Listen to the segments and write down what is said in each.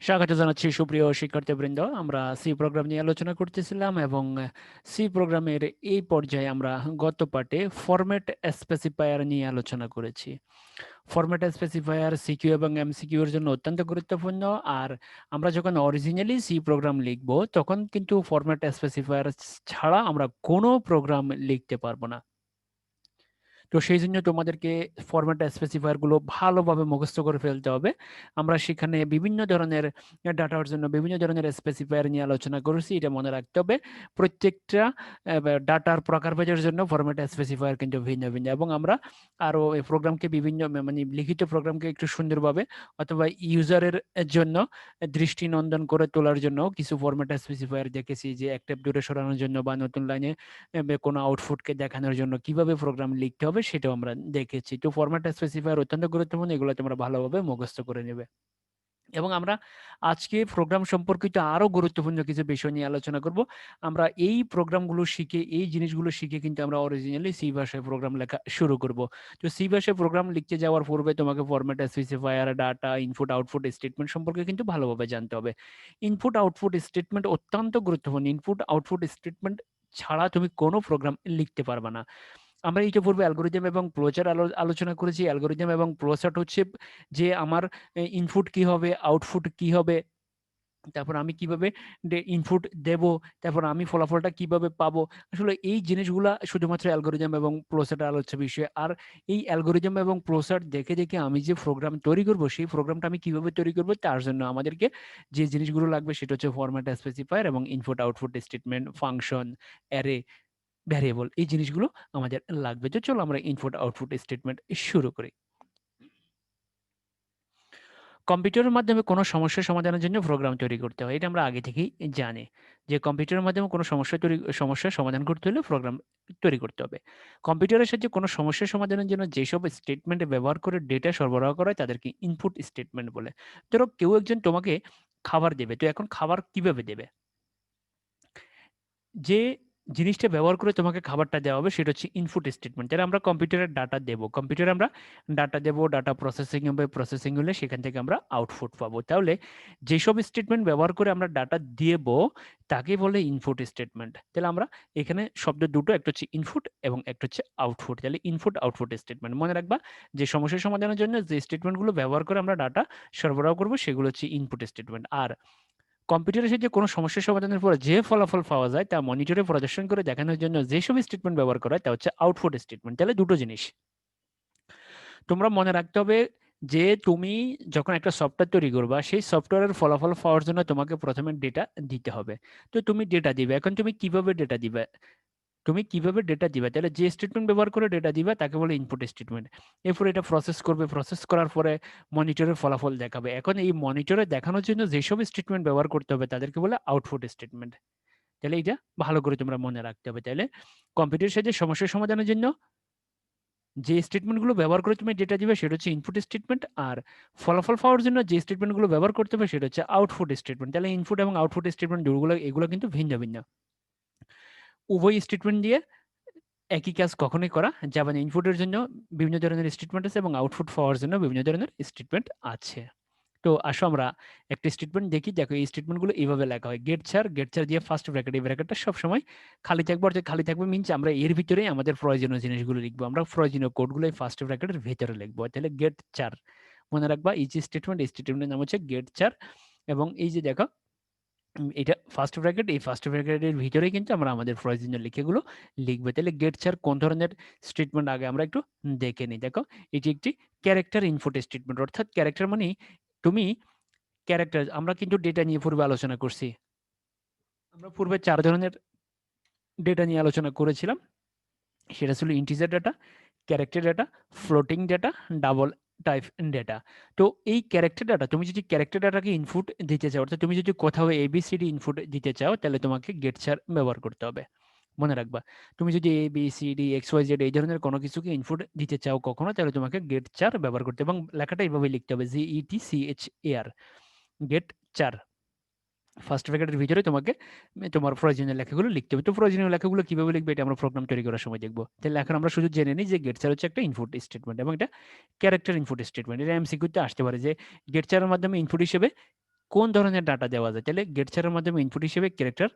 স্বাগত জানাচ্ছি সুপ্রিয় শিক্ষার্থীবৃন্দ। আমরা সি প্রোগ্রাম নিয়ে আলোচনা করতেছিলাম এবং সি প্রোগ্রামের এই পর্যায়ে আমরা গত পার্টে ফরম্যাট স্পেসিফায়ার নিয়ে আলোচনা করেছি। ফরম্যাট স্পেসিফায়ার সিকিউ এবং এমসিকিউ এর জন্য অত্যন্ত গুরুত্বপূর্ণ। আর আমরা যখন অরিজিনালি সি প্রোগ্রাম লিখব তখন কিন্তু ফরম্যাট স্পেসিফায়ার ছাড়া আমরা কোনো প্রোগ্রাম লিখতে পারবো না। তো সেই জন্য তোমাদেরকে ফরম্যাট স্পেসিফায়ার গুলো ভালোভাবে মুখস্থ করে ফেলতে হবে। আমরা সেখানে বিভিন্ন ধরনের ডাটার জন্য বিভিন্ন ধরনের স্পেসিফায়ার নিয়ে আলোচনা করেছি, এটা মনে রাখতে হবে। প্রত্যেকটা ডাটার প্রকারভেদের জন্য ফরম্যাট স্পেসিফায়ার কিন্তু ভিন্ন ভিন্ন, এবং আমরা আরো এই প্রোগ্রামকে বিভিন্ন মানে লিখিত প্রোগ্রামকে একটু সুন্দরভাবে অথবা ইউজারের জন্য দৃষ্টিনন্দন করে তোলার জন্য কিছু ফরম্যাট স্পেসিফায়ার দেখেছি, যে একটা দূরে সরানোর জন্য বা নতুন লাইনে কোনো আউটপুটকে দেখানোর জন্য কিভাবে প্রোগ্রাম লিখতে হবে সেটাও আমরা দেখেছি। তো ফরম্যাট স্পেসিফায়ার অত্যন্ত গুরুত্বপূর্ণ, এগুলো তোমরা ভালোভাবে মুখস্থ করে নেবে। এবং আমরা আজকে প্রোগ্রাম সম্পর্কিত আরো গুরুত্বপূর্ণ কিছু বিষয় নিয়ে আলোচনা করব। আমরা এই প্রোগ্রামগুলো শিখে, এই জিনিসগুলো শিখে কিন্তু আমরা অরিজিনালি সি ভাষায় প্রোগ্রাম লেখা শুরু করব। তো সি ভাষায় প্রোগ্রাম লিখতে যাওয়ার পূর্বে তোমাকে format specifier, data, input output statement সম্পর্কে কিন্তু ভালোভাবে জানতে হবে। ইনপুট আউটপুট স্টেটমেন্ট অত্যন্ত গুরুত্বপূর্ণ। ইনপুট আউটপুট স্টেটমেন্ট ছাড়া তুমি কোনো প্রোগ্রাম লিখতে পারবে না। আমরা ইতিপূর্বে অ্যালগরিদম এবং ফ্লোচার্ট আলোচনা করেছি। অ্যালগরিদম এবং ফ্লোচার্ট হচ্ছে যে আমার ইনপুট কি হবে, আউটপুট কি হবে, তারপর আমি কিভাবে ইনপুট দেব, তারপর আমি ফলাফলটা কিভাবে পাবো। আসলে এই জিনিসগুলা শুধুমাত্র অ্যালগরিদম এবং ফ্লোচার্টের আলোচ্য বিষয়। আর এই অ্যালগরিদম এবং ফ্লোচার্ট দেখে দেখে আমি যে প্রোগ্রাম তৈরি করব, সেই প্রোগ্রামটা আমি কিভাবে তৈরি করব, তার জন্য আমাদেরকে যে জিনিসগুলো লাগবে সেটা হচ্ছে ফরম্যাট স্পেসিফায়ার এবং input output statement, function, array, variable, এই জিনিসগুলো আমাদের লাগবে। তো চলো আমরা ইনপুট আউটপুট স্টেটমেন্ট শুরু করি। কম্পিউটারের মাধ্যমে কোনো সমস্যার সমাধানের জন্য প্রোগ্রাম তৈরি করতে হয়, এটা আমরা আগে থেকেই জানি, যে কম্পিউটারের মাধ্যমে কোনো সমস্যার সমাধান করতে হলে প্রোগ্রাম তৈরি করতে হবে। কম্পিউটারের সাহায্যে কোনো সমস্যার সমাধানের জন্য যেসব স্টেটমেন্ট ব্যবহার করে ডেটা সরবরাহ করা হয় তাদেরকে ইনপুট স্টেটমেন্ট বলে। ধরো কেউ একজন তোমাকে খাবার দেবে, তো এখন খাবার কিভাবে দেবে, যে জিনিসটা ব্যবহার করে তোমাকে খাবারটা দেওয়া হবে সেটা হচ্ছে ইনপুট স্টেটমেন্ট। যারা আমরা কম্পিউটারের ডাটা দেব, কম্পিউটারে আমরা ডাটা দেব, ডাটা প্রসেসিং হবে, প্রসেসিং হলে সেখান থেকে আমরা আউটপুট পাবো। তাহলে যেসব স্টেটমেন্ট ব্যবহার করে আমরা ডাটা দেব তাকে বলে ইনপুট স্টেটমেন্ট। তাহলে আমরা এখানে শব্দ দুটো, একটা হচ্ছে ইনপুট এবং একটা হচ্ছে আউটপুট। তাহলে ইনপুট আউটপুট স্টেটমেন্ট মনে রাখবা, যে সমস্যা সমাধানের জন্য যে স্টেটমেন্টগুলো ব্যবহার করে আমরা ডাটা সরবরাহ করবো সেগুলো হচ্ছে ইনপুট স্টেটমেন্ট। আর কম্পিউটারের সাহায্যে কোনো সমস্যার সমাধানের পরে যে ফলাফল পাওয়া যায় তা মনিটরে প্রদর্শন করে দেখানোর জন্য যেসব স্টেটমেন্ট ব্যবহার করা হয় তা হচ্ছে আউটপুট স্টেটমেন্ট। তাহলে দুটো জিনিস তোমরা মনে রাখতে হবে, যে তুমি যখন একটা সফটওয়্যার তৈরি করবা সেই সফটওয়্যারের ফলাফল পাওয়ার জন্য তোমাকে প্রথমে ডেটা দিতে হবে। তো তুমি ডেটা দিবে, এখন তুমি কিভাবে ডেটা দিবে, তাহলে যে স্টেটমেন্ট ব্যবহার করে ডেটা দিবে তাকে বলে ইনপুট স্টেটমেন্ট। এরপর এটা প্রসেস করবে, প্রসেস করার পরে মনিটরের ফলাফল দেখাবে। এখন এই মনিটরে দেখানোর জন্য যেসব স্টেটমেন্ট ব্যবহার করতে হবে তাদেরকে বলে আউটপুট স্টেটমেন্ট। তাহলে এটা ভালো করে তোমরা মনে রাখতে হবে। তাহলে কম্পিউটারের সাথে সমস্যা সমাধানের জন্য যে স্টেটমেন্টগুলো ব্যবহার করে তুমি ডেটা দিবে সেটা হচ্ছে ইনপুট স্টেটমেন্ট, আর ফলাফল পাওয়ার জন্য যে স্টেটমেন্টগুলো ব্যবহার করতে হবে সেটা হচ্ছে আউটপুট স্টেটমেন্ট। তাহলে ইনপুট এবং আউটপুট স্টেটমেন্ট দুগুলো এগুলো কিন্তু ভিন্ন ভিন্ন। উভয় স্টেটমেন্ট দিয়ে একই কাজ কখনোই করা যাবে না। ইনপুটের জন্য বিভিন্ন ধরনের স্টেটমেন্ট আছে এবং আউটপুট পাওয়ার জন্য বিভিন্ন ধরনের স্টেটমেন্ট আছে। তো আসো আমরা একটা স্টেটমেন্ট দেখি। দেখো এই স্টেটমেন্টগুলো এইভাবে লেখা হয়, গেট ছাড় দিয়ে ফার্স্ট ব্র্যাকেট, এই ব্র্যাকেটটা সবসময় খালি থাকবে। অর্থাৎ খালি থাকবে মিনস আমরা এর ভিতরেই আমাদের প্রয়োজনীয় জিনিসগুলো লিখবো, আমরা প্রয়োজনীয় কোডগুলো এই ফার্স্ট ব্র্যাকেটের ভিতরে লিখবো। তাহলে গেট চার মনে রাখবা, এই যে স্টেটমেন্ট, এই স্টেটমেন্টের নাম হচ্ছে গেট চার। এবং এই যে দেখো এটা ফার্স্ট ব্র্যাকেট, এই ফার্স্ট ব্র্যাকেটের ভিতরেই কিন্তু আমরা আমাদের প্রয়োজনীয় লিখেগুলো লিখবো। তাহলে গেট ছাড় কোন ধরনের স্টেটমেন্ট আগে আমরা একটু দেখে নিই। দেখো এটি একটি ক্যারেক্টার ইনপুট স্টেটমেন্ট, অর্থাৎ ক্যারেক্টার মানে তুমি ক্যারেক্টার, আমরা কিন্তু ডেটা নিয়ে পূর্বে আলোচনা করছি। আমরা পূর্বে 4 ধরনের ডেটা নিয়ে আলোচনা করেছিলাম। সেটা ছিল integer data, character data, floating data, double type data. তো এই ক্যারেক্টার ডাটা, তুমি যদি ক্যারেক্টার ডাটাকে ইনপুট দিতে চাও, অর্থাৎ তুমি যদি কোথাও এবিসিডি ইনপুট দিতে চাও তাহলে তোমাকে গেট চার ব্যবহার করতে হবে। মনে রাখবা, তুমি যদি A B C D X Y Z এই ধরনের কোনো কিছুকে ইনপুট দিতে চাও কখনো, তাহলে তোমাকে গেট চার ব্যবহার করতে হবে। এবং লেখাটা এইভাবে লিখতে হবে, GETCHAR, গেট চার। ফার্স্ট ব্র্যাকেটের ভিতরে তোমাকে তোমার প্রয়োজনীয় লেখাগুলো লিখতে হবে। তো প্রয়োজনীয় লেখাগুলো কিভাবে লিখবে এটা আমরা প্রোগ্রাম তৈরি করার সময় দেখবো। তাহলে এখন আমরা শুধু জেনে নিই যে গেট চার হচ্ছে একটা ইনপুট স্টেটমেন্ট এবং এটা ক্যারেক্টার ইনপুট স্টেটমেন্ট। এটা এমসিকিউতে আসতে পারে যে গেট চারের মাধ্যমে ইনপুট হিসেবে কোন ধরনের ডাটা দেওয়া যায়, তাহলে গেটচারের মাধ্যমে ইনপুট হিসেবে ক্যারেক্টার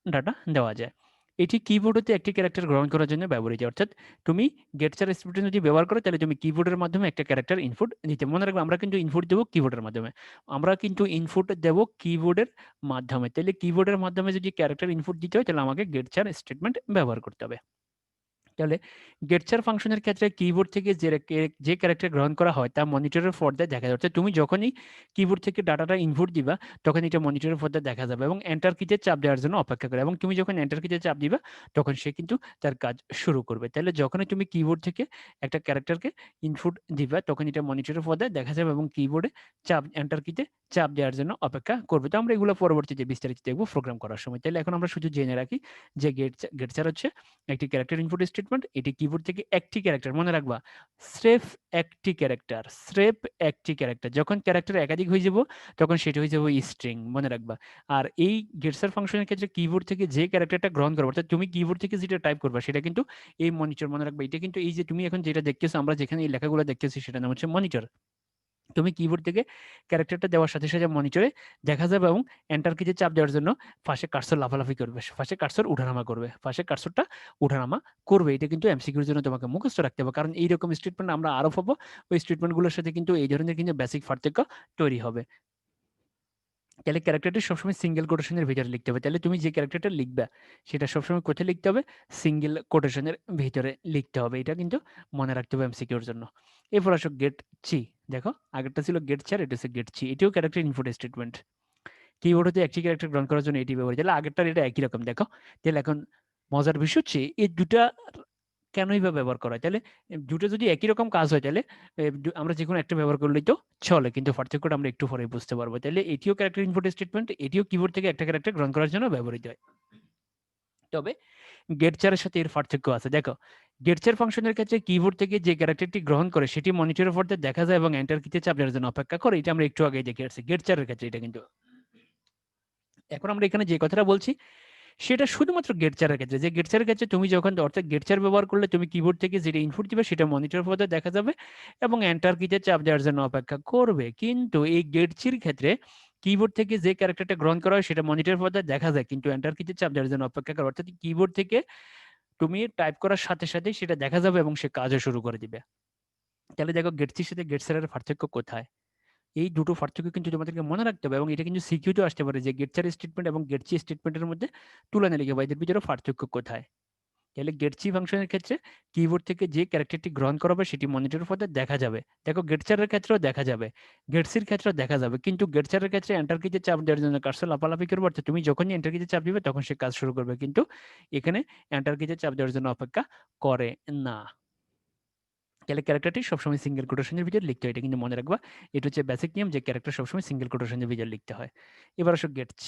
ডাটা দেওয়া যায়। এটি কিবোর্ডে একটি ক্যারেক্টার গ্রহণ করার জন্য ব্যবহৃত, অর্থাৎ তুমি গেটচার স্ক্রিপ্ট যদি ব্যবহার করো তাহলে তুমি কিবোর্ডের মাধ্যমে একটা ক্যারেক্টার ইনপুট নিতে, মনে রাখবে আমরা কিন্তু ইনপুট দেবো কিবোর্ডের মাধ্যমে, আমরা কিন্তু ইনপুট দেব কিবোর্ডের মাধ্যমে, তাহলে কিবোর্ডের মাধ্যমে যদি ক্যারেক্টার ইনপুট দিতে হয় তাহলে আমাকে গেটচার স্টেটমেন্ট ব্যবহার করতে হবে। তাহলে গেটচার ফাংশনের ক্ষেত্রে কিবোর্ড থেকে যে ক্যারেক্টার গ্রহণ করা হয় তা মনিটরের পর্দায় দেখা যাবে, অর্থাৎ তুমি যখনই কিবোর্ড থেকে ডাটাটা ইনপুট দিবা তখন এটা মনিটরের পর্দায় দেখা যাবে এবং এন্টার কিতে চাপ দেওয়ার জন্য অপেক্ষা করে, এবং তুমি যখন এন্টার কিতে চাপ দিবা তখন সে কিন্তু তার কাজ শুরু করবে। তাহলে যখনই তুমি কিবোর্ড থেকে একটা ক্যারেক্টারকে ইনপুট দিবা তখন এটা মনিটরের পর্দায় দেখা যাবে এবং কিবোর্ডে চাপ এন্টার কিতে চাপ দেওয়ার জন্য অপেক্ষা করবে। তো আমরা এগুলো পরবর্তীতে বিস্তারিত দেখবো প্রোগ্রাম করার সময়। তাহলে এখন আমরা শুধু জেনে রাখি যে গেটচার হচ্ছে একটি ক্যারেক্টার ইনপুট স্টেটমেন্ট, এটি কিবোর্ড থেকে একটি ক্যারেক্টার, মনে রাখবা স্রেফ একটি ক্যারেক্টার, স্রেফ একটি ক্যারেক্টার, যখন ক্যারেক্টার একাধিক হয়ে যাব তখন সেটা হয়ে যাবে স্ট্রিং, মনে রাখবা। আর এই গেটসার ফাংশনের ক্ষেত্রে কিবোর্ড থেকে যে ক্যারেক্টারটা গ্রহণ করবে, অর্থাৎ তুমি কিবোর্ড থেকে যেটা টাইপ করবে সেটা কিন্তু এই মনিটর, মনে রাখবা এটা কিন্তু এই যে তুমি এখন যেটা দেখতেছো, আমরা যেখানে এই লেখাগুলো দেখতেছি সেটা নাম হচ্ছে মনিটর। তুমি কিবোর্ড থেকে ক্যারেক্টারটা দেওয়ার সাথে সাথে মনিটরে দেখা যাবে এবং এন্টার কিতে চাপ দেওয়ার জন্য পাশে কার্সর লাফালাফি করবে, পাশে কার্সর উঠানামা করবে, পাশে কার্সরটা উঠানামা করবে। এটা কিন্তু এমসিকিউর জন্য তোমাকে মুখস্থ রাখতে হবে, কারণ এইরকম স্টেটমেন্ট আমরা আরো পাবো, ওই স্টেটমেন্টগুলোর সাথে কিন্তু এই ধরনের কিন্তু বেসিক পার্থক্য তৈরি হবে। তাহলে ক্যারেক্টারটি সবসময় সিঙ্গেল কোটেশনের ভিতরে লিখতে হবে, তাহলে তুমি যে ক্যারেক্টারটা লিখবে সেটা সবসময় কোথায় লিখতে হবে, সিঙ্গেল কোটেশনের ভিতরে লিখতে হবে, এটা কিন্তু মনে রাখতে হবে এমসিকিউর জন্য। এরপর আসো গেট চি, দেখো আগেরটা ছিল গেট চার, এটা হচ্ছে গেট চি, এটিও ক্যারেক্টার ইনপুট স্টেটমেন্ট। কিবোর্ড হতে একটি ক্যারেক্টার গ্রহণ করার জন্য এটি ব্যবহৃত, তাহলে আগেরটার এটা একই রকম। দেখো তাহলে এখন মজার বিষয় হচ্ছে এই দুটা কেনই বা ব্যবহার করা হয়, তাহলে দুটো যদি একই রকম কাজ হয় তাহলে আমরা যে কোনো একটা ব্যবহার করলেই তো চলে, কিন্তু পার্থক্যটা আমরা একটু পরে বুঝতে পারবো। তাহলে এটিও ক্যারেক্টার ইনপুট স্টেটমেন্ট, এটিও কিবোর্ড থেকে একটা ক্যারেক্টার গ্রহণ করার জন্য ব্যবহৃত হয়। তবে গেটচারের সাথে এর পার্থক্য আছে, দেখো গেটচার ফাংশনের ক্ষেত্রে কিবোর্ড থেকে যে ক্যারেক্টারটি গ্রহণ করে সেটি মনিটরের পর্দায় দেখা যায় এবং এন্টার কিতে চাপ দেওয়ার জন্য অপেক্ষা করে, এটা আমরা একটু আগে দেখে আসছি গেটচারের ক্ষেত্রে এটা কিন্তু। এখন আমরা এখানে যে কথাটা বলছি সেটা শুধুমাত্র গেটচারের ক্ষেত্রে, যে গেটচারের ক্ষেত্রে তুমি যখন অর্থাৎ গেটচার ব্যবহার করলে তুমি কিবোর্ড থেকে যেটা ইনপুট দিবে সেটা মনিটর পর্দায় দেখা যাবে এবং এন্টার কিতে চাপ দেওয়ার জন্য অপেক্ষা করবে, কিন্তু এই গেটচির ক্ষেত্রে কিবোর্ড থেকে যে ক্যারেক্টারটা গ্রহণ করা হয় সেটা মনিটর পর্দায় দেখা যায় কিন্তু এন্টার কিতে চাপ দেওয়ার জন্য অপেক্ষা করে, অর্থাৎ কিবোর্ড থেকে তুমি টাইপ করার সাথে সাথে সেটা দেখা যাবে এবং সে কাজও শুরু করে দিবে। তাহলে দেখো গেটচির সাথে গেটচারের পার্থক্য কোথায়, এই দুটো পার্থক্য কিন্তু তোমাদেরকে মনে রাখতে হবে এবং এটা কিন্তু সিকিউরিটি আসতে পারে যে গেটচার স্টেটমেন্ট এবং গেটচি স্টেটমেন্টের মধ্যে তুলনা লিখে বা এদের ভিতরে পার্থক্য কোথায়। তাহলে গেটচি ফাংশনের ক্ষেত্রে কিবোর্ড থেকে যে ক্যারেক্টারটি গ্রহণ করা হবে সেটি মনিটরের পর্দায় দেখা যাবে, দেখো গেটচারের ক্ষেত্রেও দেখা যাবে, গেটসির ক্ষেত্রেও দেখা যাবে, কিন্তু গেটচারের ক্ষেত্রে এন্টার কিতে চাপ দেওয়ার জন্য কার্সর লাফালাফি করবে, অর্থাৎ তুমি যখনই এন্টার কিতে চাপ দিবে তখন সে কাজ শুরু করবে, কিন্তু এখানে এন্টার কিতে চাপ দেওয়ার জন্য অপেক্ষা করে না। তাহলে ক্যারেক্টারটি সবসময় সিঙ্গেল কোটেশনের ভিতরে লিখতে হয়, এটা কিন্তু মনে রাখবা, এটা হচ্ছে বেসিক নিয়ম যে ক্যারেক্টার সবসময় সিঙ্গেল কোটেশনের ভিতরে লিখতে হয়। এবার আসো গেটচ,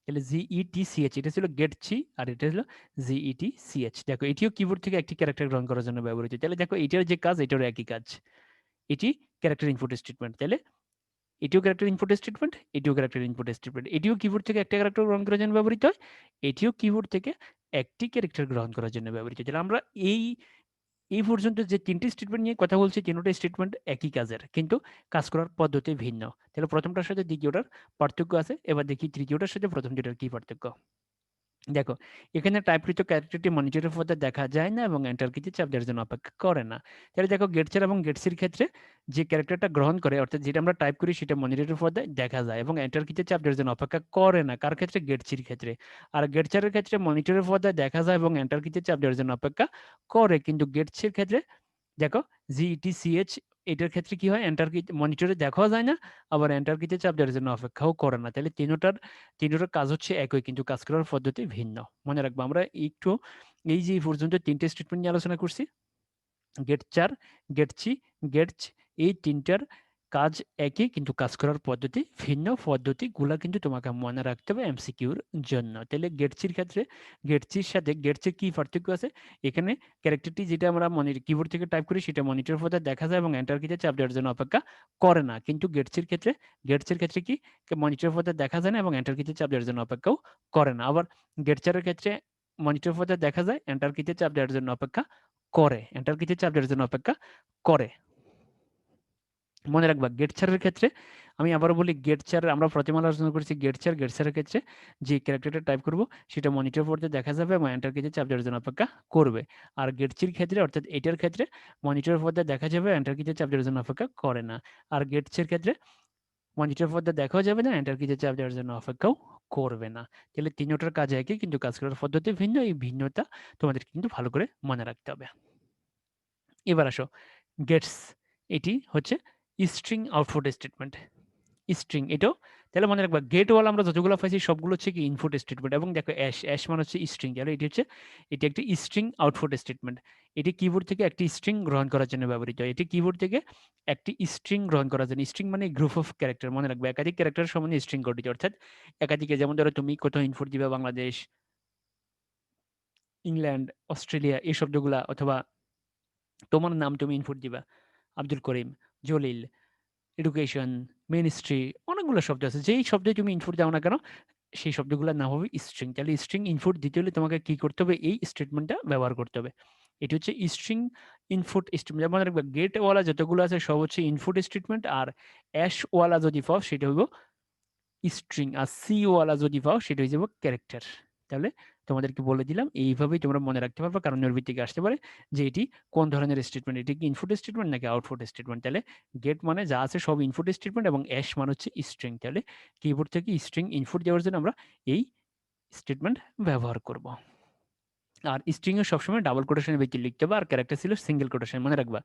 তাহলে জিইটিসিএইচ, এটা ছিল গেটচি আর এটা হলো জিইটিসিএইচ। দেখো এটিও কিবোর্ড থেকে একটি ক্যারেক্টার গ্রহণ করার জন্য ব্যবহৃত, তাহলে দেখো এটার যে কাজ এটারও একই কাজ, এটি ক্যারেক্টার ইনপুট স্টেটমেন্ট, তাহলে এটিও ক্যারেক্টার ইনপুট স্টেটমেন্ট, এটিও ক্যারেক্টার ইনপুট স্টেটমেন্ট, এটিও কিবোর্ড থেকে একটা ক্যারেক্টার গ্রহণ করার জন্য ব্যবহৃত হয়, এটিও কিবোর্ড থেকে একটি ক্যারেক্টার গ্রহণ করার জন্য ব্যবহৃত হয়। তাহলে আমরা এই এই পর্যন্ত যে তিনটি স্টেটমেন্ট নিয়ে কথা বলছি তিনটা স্টেটমেন্ট একই কাজের, কিন্তু কাজ করার পদ্ধতি ভিন্ন। তাহলে প্রথমটার সাথে দ্বিতীয়টার পার্থক্য আছে, এবার দেখি তৃতীয়টার সাথে প্রথম দুটার কি পার্থক্য। দেখো এখানে টাইপকৃত ক্যারেক্টারটি মনিটরের পর্দায় দেখা যায় না এবং এন্টার কিতে চাপ দেওয়ার জন্য অপেক্ষা করে না। তাহলে দেখো গেটচার এবং গেটসির ক্ষেত্রে যে ক্যারেক্টারটা গ্রহণ করে অর্থাৎ যেটা আমরা টাইপ করি সেটা মনিটরের পর্দায় দেখা যায় এবং এন্টার কিতে চাপ দেওয়ার জন্য অপেক্ষা করে না, কার ক্ষেত্রে, গেটসির ক্ষেত্রে। আর গেটচারের ক্ষেত্রে মনিটরের পর্দায় দেখা যায় এবং এন্টার কিতে চাপ দেওয়ার জন্য অপেক্ষা করে, কিন্তু গেটসির ক্ষেত্রে দেখো জিইটিসিএইচ এটার ক্ষেত্রে কি হয়, এন্টার কি মনিটরে দেখাও যায় না আবার এন্টার কিতে চাপ দেওয়ার জন্য অপেক্ষাও করে না, তাহলে তিনটার কাজ হচ্ছে একই কিন্তু কাজ করার পদ্ধতি ভিন্ন। মনে রাখবো আমরা একটু এই যে এই পর্যন্ত তিনটে স্টেটমেন্ট নিয়ে আলোচনা করছি, গেট চার, গেটচি, গেটচ, এই তিনটার কাজ একই কিন্তু কাজ করার পদ্ধতি ভিন্ন, পদ্ধতিগুলা কিন্তু তোমাকে মনে রাখতে হবে এমসিকিউর জন্য। তাহলে গেটচির ক্ষেত্রে গেটচির সাথে গেটচের কি পার্থক্য আছে, এখানে ক্যারেক্টারটি যেটা আমরা কিবোর্ড থেকে টাইপ করি সেটা মনিটর পর্দায় দেখা যায় এবং এন্টার কিতে চাপ দেওয়ার জন্য অপেক্ষা করে না, কিন্তু গেটসের ক্ষেত্রে কি মনিটর পর্দায় দেখা যায় না এবং এন্টার কিতে চাপ দেওয়ার জন্য অপেক্ষাও করে না। আবার গেটচারের ক্ষেত্রে মনিটর পর্দায় দেখা যায় এন্টার কিতে চাপ দেওয়ার জন্য অপেক্ষা করে, এন্টার কিতে চাপ দেওয়ার জন্য অপেক্ষা করে। মনে রাখবা গেট ছাড়ের ক্ষেত্রে, আমি আবারও বলি, গেট ছাড় আমরা প্রথমে আলোচনা করেছি, গেট ছাড়ের ক্ষেত্রে যে ক্যারেক্টারটা টাইপ করব সেটা মনিটর পড়তে দেখা যাবে এবং এন্টার কিতে চাপ দেওয়ার জন্য অপেক্ষা করবে। আর গেট চির ক্ষেত্রে অর্থাৎ এটার ক্ষেত্রে মনিটর পর্দা দেখা যাবে, এন্টার কিতে চাপ দেওয়ার জন্য অপেক্ষা করে না। আর গেট চির ক্ষেত্রে মনিটর পর্দা দেখাও যাবে না, এন্টার কিতে চাপ দেওয়ার জন্য অপেক্ষাও করবে না। তাহলে তিনটার কাজ একই, কিন্তু কাজ করার পদ্ধতি ভিন্ন। এই ভিন্নতা তোমাদের কিন্তু ভালো করে মনে রাখতে হবে। এবার আসো গেটস, এটি হচ্ছে স্ট্রিং আউটপুট স্টেটমেন্ট। স্ট্রিং এটাও তাহলে মনে রাখবা, গেট ওয়াল আমরা যতগুলো পাইছি সবগুলো হচ্ছে কি ইনপুট স্টেটমেন্ট। এবং দেখো অ্যাশ, অ্যাশ মানে হচ্ছে স্ট্রিং, তাহলে এটি হচ্ছে, এটি একটি স্ট্রিং আউটপুট স্টেটমেন্ট। এটি কিবোর্ড থেকে একটি স্ট্রিং গ্রহণ করার জন্য ব্যবহৃত হয়। এটি কিবোর্ড থেকে একটি স্ট্রিং গ্রহণ করার জন্য, স্ট্রিং মানে গ্রুপ অফ ক্যারেক্টার, মনে রাখবে একাধিক ক্যারেক্টার সমানে স্ট্রিং গঠিত, অর্থাৎ একাধিকে, যেমন ধরো তুমি কোথাও ইনপুট দিবে বাংলাদেশ, ইংল্যান্ড, অস্ট্রেলিয়া এই শব্দগুলা, অথবা তোমার নাম তুমি ইনপুট দিবা, আব্দুল করিম, জলিল, এডুকেশন, মিনিস্ট্রি, অনেকগুলো শব্দ আছে। যেই শব্দে তুমি ইনপুট দাও না কেন, সেই শব্দগুলোর নাম হবে স্ট্রিং। তাহলে স্ট্রিং ইনপুট দিতে হলে তোমাকে কি করতে হবে, এই স্টেটমেন্টটা ব্যবহার করতে হবে। এটি হচ্ছে স্ট্রিং ইনপুট স্টেটমেন্ট। যেমন রাখবে, গেট ওয়ালা যতগুলো আছে সব হচ্ছে ইনপুট স্টেটমেন্ট, আর অ্যাশ ওয়ালা যদি পাও সেটা হইব স্ট্রিং, আর সি ওয়ালা যদি পাও সেটা হয়ে যাবে ক্যারেক্টার। তাহলে তোমাদেরকে বলে দিলাম, এইভাবেই তোমরা মনে রাখতে পারবে, কারণ এর ভিত্তিতে আসতে পারে যে এটি কোন ধরনের স্টেটমেন্ট, এটি কি ইনপুট স্টেটমেন্ট নাকি আউটপুট স্টেটমেন্ট। তাহলে গেট মানে যা আছে সব ইনপুট স্টেটমেন্ট, এবং অ্যাশ মানে হচ্ছে স্ট্রিং। তাহলে কিবোর্ড থেকে স্ট্রিং ইনপুট দেওয়ার জন্য আমরা এই স্টেটমেন্ট ব্যবহার করব। আর স্ট্রিং এ সবসময় ডাবল কোটেশনের ভিতরে লিখতে হবে, আর ক্যারেক্টার ছিল সিঙ্গেল কোটেশন। মনে রাখবা,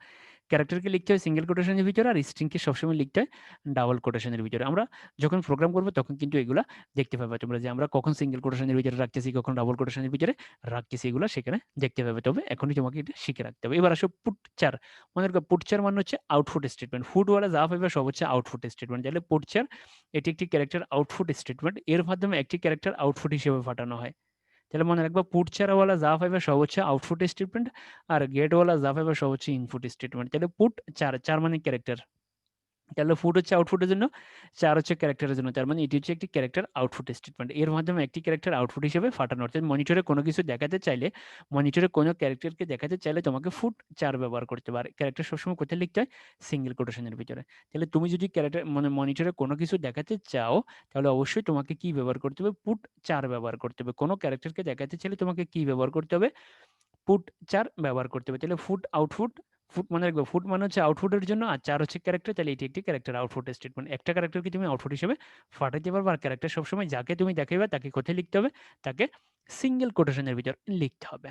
ক্যারেক্টারকে লিখতে হয় সিঙ্গেল কোটেশনের ভিতরে, আর স্ট্রিংকে সবসময় লিখতে হয় ডাবল কোটেশনের ভিতরে। আমরা যখন প্রোগ্রাম করবো তখন কিন্তু এগুলা দেখতে পাবে তোমরা, যে আমরা কখন সিঙ্গেল কোটেশনের ভিতরে রাখতেছি, কখন ডাবল কোটেশনের ভিতরে রাখতেছি, এগুলো সেখানে দেখতে পাবে। তবে এখনই তোমাকে এটা শিখে রাখতে হবে। এবার আসো পুটচার। মনে রাখবা, পুটচার মানে হচ্ছে আউটপুট স্টেটমেন্ট। ফুটওয়ালা যা পাবে সব হচ্ছে আউটপুট স্টেটমেন্ট। তাহলে পুটচার এটি একটি ক্যারেক্টার আউটপুট স্টেটমেন্ট, এর মাধ্যমে একটি ক্যারেক্টার আউটপুট হিসেবে পাঠানো হয়। তাহলে মনে রাখবা, পুট ছাড়াওয়ালা যা পাইবে সব হচ্ছে আউটপুট স্টেটমেন্ট, আর গেটওয়ালা যা পাইবে সব হচ্ছে ইনপুট স্টেটমেন্ট। তাহলে পুট চার, চার মানে ক্যারেক্টার, তাহলে ফুট হচ্ছে আউটপুটের জন্য, চার হচ্ছে ক্যারেক্টারের জন্য। তার মানে এটি হচ্ছে একটি ক্যারেক্টার আউটপুট স্টেটমেন্ট, এর মাধ্যমে একটি ক্যারেক্টার আউটপুট হিসেবে ফাটানো। অর্থাৎ মনিটরে কোনো কিছু দেখাতে চাইলে, মনিটরে কোনো ক্যারেক্টারকে দেখাতে চাইলে তোমাকে ফুট চার ব্যবহার করতে পারে। ক্যারেক্টার সবসময় কোথায় লিখতে হয়, সিঙ্গেল কোটেশনের ভিতরে। তাহলে তুমি যদি ক্যারেক্টার মানে মনিটরে কোনো কিছু দেখাতে চাও, তাহলে অবশ্যই তোমাকে কি ব্যবহার করতে হবে, পুট চার ব্যবহার করতে হবে। কোনো ক্যারেক্টারকে দেখাতে চাইলে তোমাকে কি ব্যবহার করতে হবে, পুট চার ব্যবহার করতে হবে। তাহলে ফুট আউটপুট, ফুট মানে রাখবে, ফুট মানে হচ্ছে আউটপুটের জন্য, আর চার হচ্ছে ক্যারেক্টার। তাহলে এটি একটি ক্যারেক্টার আউটপুট স্টেটমেন্ট। একটা ক্যারেক্টারকে তুমি আউটপুট হিসেবে ফাটাইতে পারবে, আর ক্যারেক্টার সবসময় যাকে তুমি দেখাইবে তাকে কোথায় লিখতে হবে, তাকে সিঙ্গেল কোটেশনের ভিতর লিখতে হবে।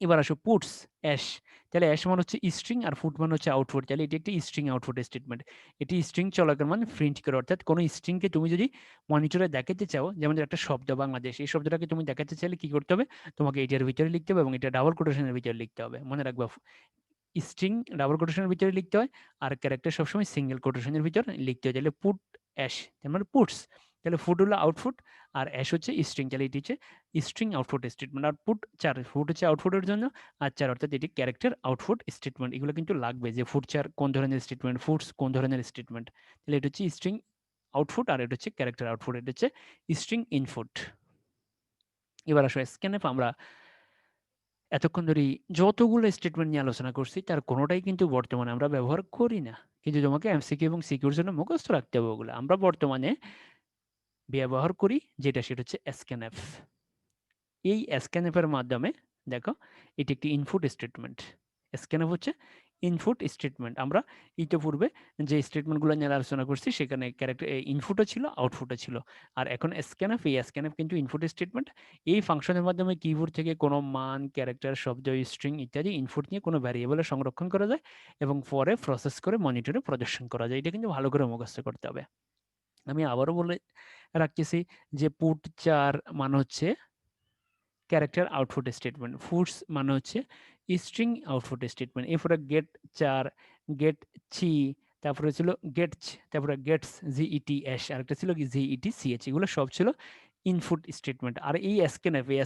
এবার আসো পুটস, অ্যাশ। তাহলে অ্যাশ মানে হচ্ছে স্ট্রিং, আর ফুট মানে হচ্ছে আউটপুট। তাহলে এটি একটি স্ট্রিং আউটপুট স্টেটমেন্ট। এটি স্ট্রিং চলাকালীন প্রিন্ট করে, অর্থাৎ কোনো স্ট্রিংকে তুমি যদি মনিটরে দেখাতে চাও, যেমন একটা শব্দ বাংলাদেশ, এই শব্দটাকে তুমি দেখাতে চাইলে কি করতে হবে, তোমাকে এটার ভিতরে লিখতে হবে, এবং এটা ডাবল কোটেশনের ভিতরে লিখতে হবে। মনে রাখবা, স্ট্রিং ডাবল কোটেশনের ভিতরে লিখতে হয়, আর ক্যারেক্টার সবসময় সিঙ্গেল কোটেশনের ভিতরে লিখতে হয়। তাহলে পুট অ্যাশ, তার মানে পুটস। তাহলে ফুট হলো আউটপুট, আর অ্যাশ হচ্ছে স্ট্রিং। তাহলে এটি হচ্ছে স্ট্রিং আউটপুট স্টেটমেন্ট। আর পুট চার, ফুট হচ্ছে আউটপুটের জন্য, আর চার অর্থাৎ এটি ক্যারেক্টার আউটপুট স্টেটমেন্ট। এগুলো কিন্তু লাগবে, যে ফুট চার কোন ধরনের স্টেটমেন্ট, ফুটস কোন ধরনের স্টেটমেন্ট। তাহলে এটা হচ্ছে স্ট্রিং আউটপুট, আর এটা হচ্ছে ক্যারেক্টার আউটপুট, এটা হচ্ছে স্ট্রিং ইনপুট। এবার আসো স্ক্যানএফ। আমরা এতক্ষণ ধরে যতগুলো স্টেটমেন্ট নিয়ে আলোচনা করছি তার কোনোটাই কিন্তু বর্তমানে আমরা ব্যবহার করি না, কিন্তু তোমাকে এমসিকিউ এবং সিকিউর জন্য মুখস্থ রাখতে হবে ওগুলো। আমরা বর্তমানে ব্যবহার করি যেটা, সেটা হচ্ছে স্ক্যানএফ। এই স্ক্যানএফ এর মাধ্যমে দেখো, এটি একটি ইনপুট স্টেটমেন্ট। স্ক্যানএফ হচ্ছে ইনপুট স্টেটমেন্ট। আমরা ইতিপূর্বে যে স্টেটমেন্টগুলো নিয়ে আলোচনা করছি সেখানে ক্যারেক্টার ইনপুটও ছিল, আউটপুটও ছিল। আর এখন স্ক্যানএফ, এই স্ক্যানএফ কিন্তু ইনপুট স্টেটমেন্ট। এই ফাংশনের মাধ্যমে কিবোর্ড থেকে কোনো মান, ক্যারেক্টার, শব্দ, স্ট্রিং ইত্যাদি ইনপুট নিয়ে কোনো ভ্যারিয়েবলে সংরক্ষণ করা যায়, এবং পরে প্রসেস করে মনিটরে প্রদর্শন করা যায়। এটা কিন্তু ভালো করে মুখস্থ করতে হবে। আমি আবারও বলে রাখতেছি যে পুট চার মানে হচ্ছে ক্যারেক্টার আউটপুট স্টেটমেন্ট, ফুটস মানে হচ্ছে স্ট্রিং আউটপুট স্টেটমেন্ট। এরপরে গেট চার, গেট চি, তারপরে ছিল গেটস, তারপরে গেটস জিইটি এস, আরেকটা ছিল কি জিইটি সিএচ, এগুলো সব ছিল ইনপুট স্টেটমেন্ট। আর এই এসকেনএফ, এই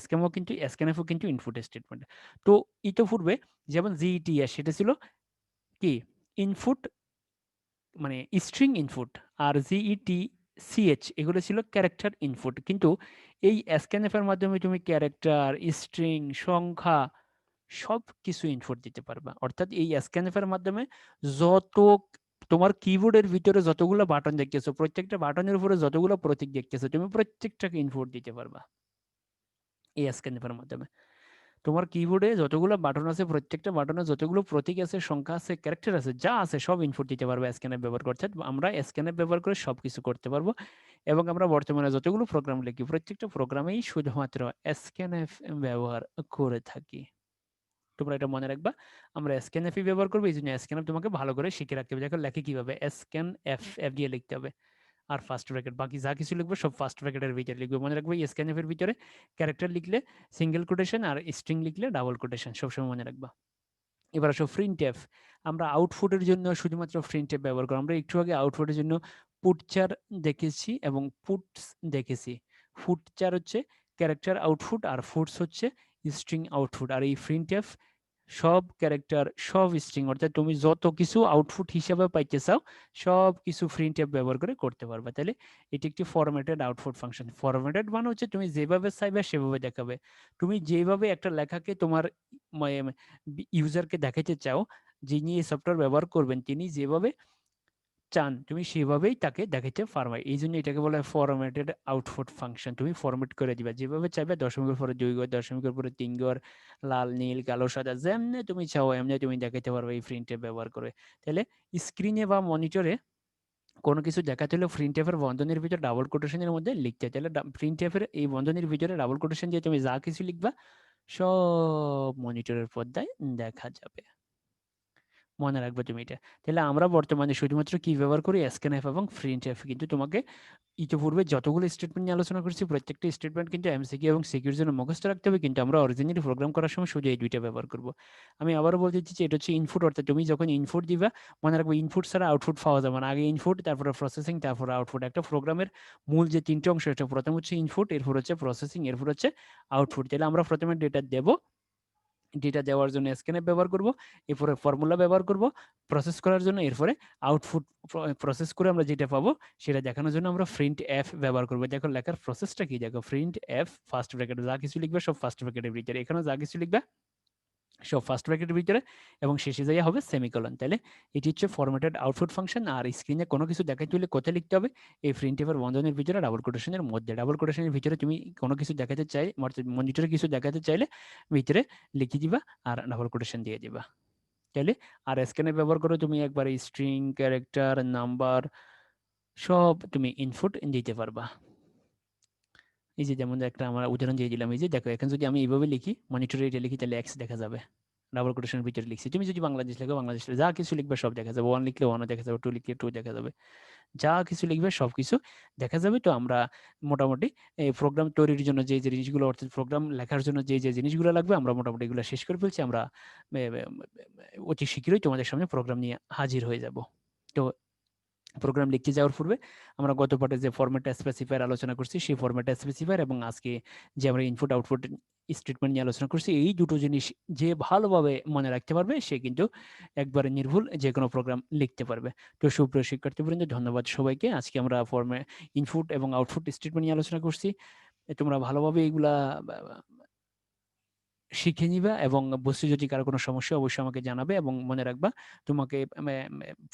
এসকেনএফও কিন্তু ইনপুট স্টেটমেন্ট। তো ইতোপূর্বে যেমন জিইটি এস, সেটা ছিল কি ইনপুট, মানে স্ট্রিং ইনপুট। আর জিইটি সিএচ এগুলো ছিল ক্যারেক্টার ইনপুট। কিন্তু এই স্ক্যানএফ এর মাধ্যমে তুমি ক্যারেক্টার, স্ট্রিং, সংখ্যা সব কিছু ইনপুট দিতে পারবা। অর্থাৎ এই স্ক্যানএফ এর মাধ্যমে যত তোমার কিবোর্ডের ভিতরে যতগুলো বাটন দেখতেছো, প্রত্যেকটা বাটনের উপরে যতগুলো প্রতীক দেখতেছো, তুমি প্রত্যেকটাকে ইনপুট দিতে পারবা এই স্ক্যানএফের মাধ্যমে। তোমার কিবোর্ডে যতগুলো বাটন আছে, প্রত্যেকটা বাটনে যতগুলো প্রতীক আছে, সংখ্যা আছে, ক্যারেক্টার আছে, যা আছে সব ইনপুট দিতে পারবে স্ক্যানএফ ব্যবহার করতে। আমরা স্ক্যানএফ ব্যবহার করে সবকিছু করতে পারবো। এবং আমরা বর্তমানে যতগুলো প্রোগ্রাম লিখি, প্রত্যেকটা প্রোগ্রামেই শুধুমাত্র স্ক্যানএফ ব্যবহার করে থাকি। তোমরা এটা মনে রাখবা, আমরা স্ক্যানএফই ব্যবহার করবো। এই জন্য স্ক্যানএফ তোমাকে ভালো করে শিখে রাখতে হবে। দেখো লেখে কিভাবে, স্ক্যানএফ এফ দিয়ে লিখতে হবে, আর ফার্স্ট ব্র্যাকেট, বাকি যা কিছু লিখবে সব ফার্স্ট ব্র্যাকেটের ভিতরে লিখবে। মনে রাখবে স্ক্যানএফ এর ভিতরে ক্যারেক্টার লিখলে সিঙ্গেল কোটেশন, আর স্ট্রিং লিখলে ডাবল কোটেশন, সবসময় মনে রাখবা। এবার আসো প্রিন্টএফ। আমরা আউটপুটের জন্য শুধুমাত্র প্রিন্টএফ ব্যবহার করি। আমরা একটু আগে আউটপুটের জন্য পুটচার দেখেছি এবং পুটস দেখেছি। পুটচার হচ্ছে ক্যারেক্টার আউটপুট, আর ফুটস হচ্ছে স্ট্রিং আউটপুট। আর এই প্রিন্টএফ সব ক্যারেক্টার, সব স্ট্রিং, অর্থাৎ তুমি যত কিছু আউটপুট হিসাবে পাইতে চাও সব কিছু প্রিন্টএফ ব্যবহার করে করতে পারবে। তাহলে এটি একটি ফরম্যাটেড আউটপুট ফাংশন। ফরম্যাটেড মানে হচ্ছে তুমি যেভাবে চাইবে সেভাবে দেখাবে। তুমি যেভাবে একটা লেখাকে তোমার ইউজারকে দেখাতে চাও, যিনি এই সফটওয়্যার ব্যবহার করবেন তিনি যেভাবে চান তুমি সেভাবেই তাকে দেখাতে পারবে। এই জন্য এটাকে বলা হয় ফরম্যাটেড আউটপুট ফাংশন। তুমি ফরম্যাট করে দিবা যেভাবে চাইবে, দশমিকের পরে 2 ঘর, দশমিকের পরে 3 ঘর, লাল নীল কালো সাদা, যেমনি তুমি চাও এমনি তুমি দেখাতে পারবে এই প্রিন্টএফ ব্যবহার করে। তাহলে স্ক্রিনে বা মনিটরে কোনো কিছু দেখাতে হলে প্রিন্টএফের বন্ধনীর ভিতরে ডাবল কোটেশনের মধ্যে লিখতে হয়। তাহলে প্রিন্টএফের এই বন্ধনীর ভিতরে ডাবল কোটেশন দিয়ে তুমি যা কিছু লিখবা সব মনিটরের পর্দায় দেখা যাবে। মনে রাখবে তুমি এটা। তাহলে আমরা বর্তমানে শুধুমাত্র কি ব্যবহার করি, স্ক্যানএফ এবং প্রিন্টএফ। কিন্তু তোমাকে ইতিপূর্বে যতগুলো স্টেটমেন্ট নিয়ে আলোচনা করেছি প্রত্যেকটা স্টেটমেন্ট কিন্তু এমসিকিউ এবং সিকিউর জন্য মুখস্থ রাখতে হবে, কিন্তু আমরা অরিজিনালি প্রোগ্রাম করার সময় শুধু এই দুইটা ব্যবহার করব। আমি আবারও বলতে চাচ্ছি, এটা হচ্ছে ইনপুট, অর্থাৎ তুমি যখন ইনপুট দিবা, মনে রাখবে ইনপুট ছাড়া আউটপুট পাওয়া যাবে না। আগে ইনপুট, তারপরে প্রসেসিং, তারপরে আউটপুট। একটা প্রোগ্রামের মূল যে তিনটে অংশ, এটা প্রথম হচ্ছে ইনপুট, এরপর হচ্ছে প্রসেসিং, এরপর হচ্ছে আউটপুট। তাহলে আমরা প্রথমে ডেটা দেব, ডেটা দেওয়ার জন্য স্ক্যানএফ ব্যবহার করব, এরপরে ফর্মুলা ব্যবহার করব প্রসেস করার জন্য, এরপরে আউটপুট প্রসেস করে আমরা যেটা পাবো সেটা দেখানোর জন্য আমরা প্রিন্ট এফ ব্যবহার করবো। দেখো লেখার প্রসেসটা কি, দেখো প্রিন্ট এফ ফার্স্ট ব্র্যাকেট, যা কিছু লিখবে সব ফার্স্ট ব্র্যাকেটের ভিতরে, এখানে যা কিছু লিখবে সব ফার্স্ট ব্র্যাকেটের ভিতরে, এবং শেষে যাইয়া হবে সেমিকোলন। তাহলে এটি হচ্ছে ফরম্যাটেড আউটপুট ফাংশন। আর স্ক্রিনে কোনো কিছু দেখাইতে হলে কোথায় লিখতে হবে, এই প্রিন্টএফের বন্ধনীর ভিতরে ডাবল কোটেশনের মধ্যে। ডাবল কোটেশনের ভিতরে তুমি কোনো কিছু দেখাতে চাই, মনিটরে কিছু দেখাতে চাইলে ভিতরে লিখে দিবা আর ডাবল কোটেশন দিয়ে দিবা। তাহলে আর স্ক্যানে ব্যবহার করে তুমি একবার স্ট্রিং, ক্যারেক্টার, নাম্বার সব তুমি ইনপুট দিতে পারবা। এই যে যেমন একটা আমরা উদাহরণ দিয়ে দিলাম, এই যে দেখো এখন যদি আমি এইভাবে লিখি, মনিটরে এটা লিখি, তাহলে এক্স দেখা যাবে, ডাবল কোটেশনের ভিতরে লিখছি। তুমি যদি বাংলাদেশ লেখো বাংলাদেশ, যা কিছু লিখবে সব দেখা যাবে। 1 লিখলে 1 দেখা যাবে, 2 লিখলে 2 দেখা যাবে, যা কিছু লিখবে সব কিছু দেখা যাবে। তো আমরা মোটামুটি এই প্রোগ্রাম তৈরির জন্য যে যে জিনিসগুলো, অর্থাৎ প্রোগ্রাম লেখার জন্য যে যে জিনিসগুলো লাগবে আমরা মোটামুটি এগুলো শেষ করে ফেলছি। আমরা অতি শীঘ্রই তোমাদের সামনে প্রোগ্রাম নিয়ে হাজির হয়ে যাব। তো প্রোগ্রাম লিখতে যাওয়ার পূর্বে আমরা গত পার্টে যে ফরম্যাট স্পেসিফায়ার আলোচনা করছি, সেই ফরম্যাট স্পেসিফায়ার এবং আজকে যে আমরা ইনপুট আউটপুট স্টেটমেন্ট নিয়ে আলোচনা করছি, এই দুটো জিনিস যে ভালোভাবে মনে রাখতে পারবে সে কিন্তু একবারে নির্ভুল যে কোনো প্রোগ্রাম লিখতে পারবে। তো সুপ্রিয় শিক্ষার্থীবৃন্দ, ধন্যবাদ সবাইকে। আজকে আমরা ইনপুট এবং আউটপুট স্টেটমেন্ট নিয়ে আলোচনা করছি। তোমরা ভালোভাবে এইগুলা শিখে নিবা, এবং বুঝতে যদি কারো কোনো সমস্যা অবশ্যই আমাকে জানাবে। এবং মনে রাখবা, তোমাকে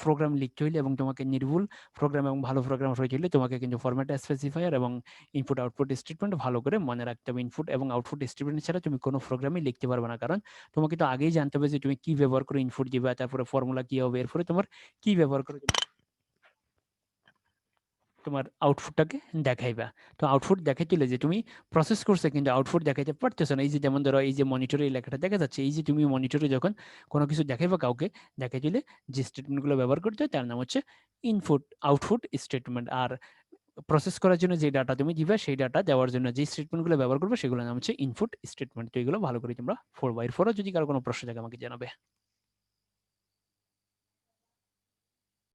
প্রোগ্রাম লিখতে হইলে এবং তোমাকে নির্ভুল প্রোগ্রাম এবং ভালো প্রোগ্রাম হইতে হলে তোমাকে কিন্তু ফরম্যাট স্পেসিফায়ার এবং ইনপুট আউটপুট স্টেটমেন্ট ভালো করে মনে রাখতে হবে। ইনপুট এবং আউটপুট স্টেটমেন্ট ছাড়া তুমি কোনো প্রোগ্রামই লিখতে পারবে না, কারণ তোমাকে তো আগেই জানতে হবে যে তুমি কি ব্যবহার করে ইনপুট দিবা, তারপরে ফর্মুলা কি হবে, এরপরে তোমার কি ব্যবহার করে তোমার আউটপুটটাকে দেখাইবা। তো আউটপুট দেখাইতে হলে যে তুমি প্রসেস করছে কিন্তু আউটপুট দেখাইতে পারতেছো না, এই যে যেমন ধরো এই যে মনিটরে এই লেখাটা দেখা যাচ্ছে, এই যে তুমি মনিটরে যখন কোনো কিছু দেখাইবা কাউকে, দেখাইতে হলে যে স্টেটমেন্টগুলো ব্যবহার করতে হয় তার নাম হচ্ছে ইনপুট আউটপুট স্টেটমেন্ট। আর প্রসেস করার জন্য যে ডাটা তুমি দিবা, সেই ডাটা দেওয়ার জন্য যে স্টেটমেন্টগুলো ব্যবহার করবে সেগুলোর নাম হচ্ছে ইনপুট স্টেটমেন্ট। তো এগুলো ভালো করে তোমরা 4x4 যদি কারো কোনো প্রশ্ন থাকে আমাকে জানাবে।